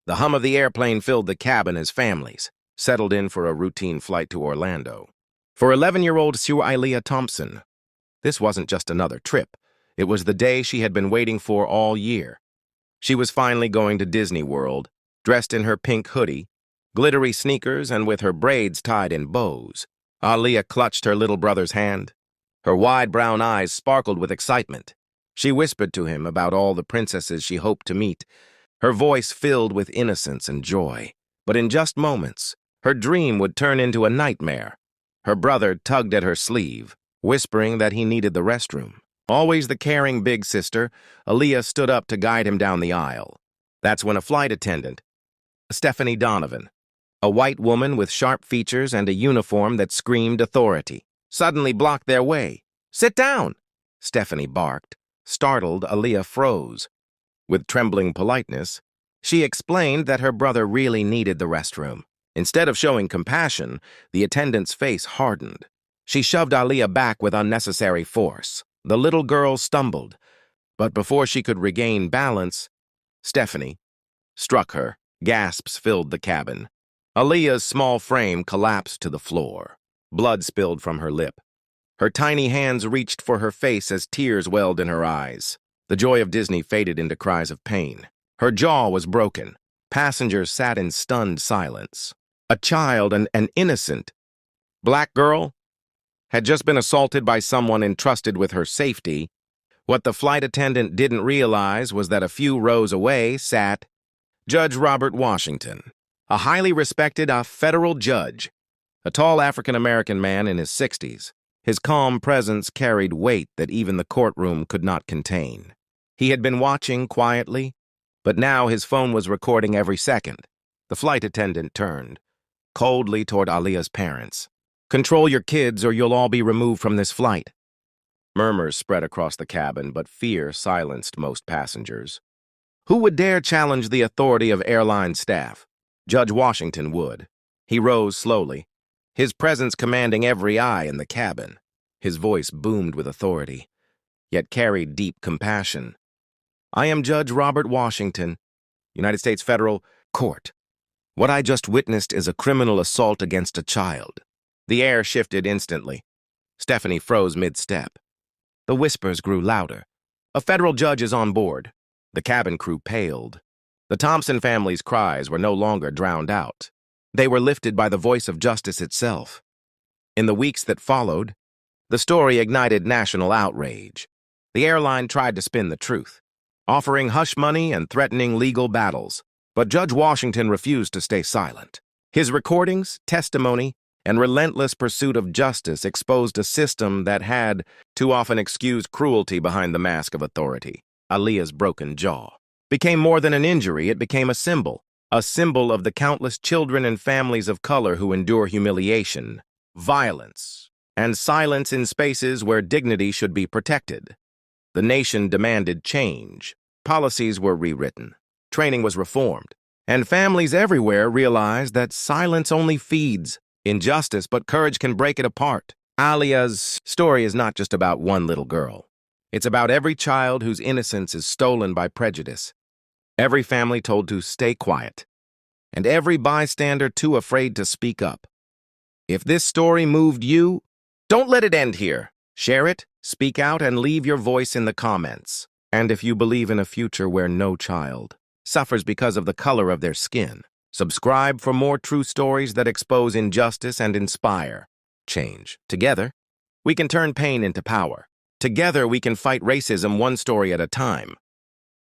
The hum of the airplane filled the cabin as families settled in for a routine flight to Orlando. For 11-year-old Sue Aaliyah Thompson, this wasn't just another trip. It was the day she had been waiting for all year. She was finally going to Disney World, dressed in her pink hoodie, glittery sneakers, and with her braids tied in bows. Aaliyah clutched her little brother's hand. Her wide brown eyes sparkled with excitement. She whispered to him about all the princesses she hoped to meet, her voice filled with innocence and joy. But in just moments, her dream would turn into a nightmare. Her brother tugged at her sleeve, whispering that he needed the restroom. Always the caring big sister, Aaliyah stood up to guide him down the aisle. That's when a flight attendant, Stephanie Donovan, a white woman with sharp features and a uniform that screamed authority, suddenly blocked their way. "Sit down!" Stephanie barked. Startled, Aaliyah froze. With trembling politeness, she explained that her brother really needed the restroom. Instead of showing compassion, the attendant's face hardened. She shoved Aaliyah back with unnecessary force. The little girl stumbled, but before she could regain balance, Stephanie struck her. Gasps filled the cabin. Aaliyah's small frame collapsed to the floor. Blood spilled from her lip. Her tiny hands reached for her face as tears welled in her eyes. The joy of Disney faded into cries of pain. Her jaw was broken. Passengers sat in stunned silence. A child, an innocent black girl, had just been assaulted by someone entrusted with her safety. What the flight attendant didn't realize was that a few rows away sat Judge Robert Washington, a highly respected federal judge, a tall African-American man in his 60s. His calm presence carried weight that even the courtroom could not contain. He had been watching quietly, but now his phone was recording every second. The flight attendant turned coldly toward Aaliyah's parents. "Control your kids or you'll all be removed from this flight." Murmurs spread across the cabin, but fear silenced most passengers. Who would dare challenge the authority of airline staff? Judge Washington would. He rose slowly, his presence commanding every eye in the cabin. His voice boomed with authority, yet carried deep compassion. "I am Judge Robert Washington, United States Federal Court. What I just witnessed is a criminal assault against a child." The air shifted instantly. Stephanie froze mid-step. The whispers grew louder. "A federal judge is on board." The cabin crew paled. The Thompson family's cries were no longer drowned out. They were lifted by the voice of justice itself. In the weeks that followed, the story ignited national outrage. The airline tried to spin the truth, offering hush money and threatening legal battles. But Judge Washington refused to stay silent. His recordings, testimony, and relentless pursuit of justice exposed a system that had too often excused cruelty behind the mask of authority. Aaliyah's broken jaw became more than an injury. It became a symbol of the countless children and families of color who endure humiliation, violence, and silence in spaces where dignity should be protected. The nation demanded change. Policies were rewritten. Training was reformed. And families everywhere realized that silence only feeds injustice, but courage can break it apart. Aaliyah's story is not just about one little girl. It's about every child whose innocence is stolen by prejudice, every family told to stay quiet, and every bystander too afraid to speak up. If this story moved you, don't let it end here. Share it, speak out, and leave your voice in the comments. And if you believe in a future where no child suffers because of the color of their skin, subscribe for more true stories that expose injustice and inspire change. Together, we can turn pain into power. Together, we can fight racism one story at a time.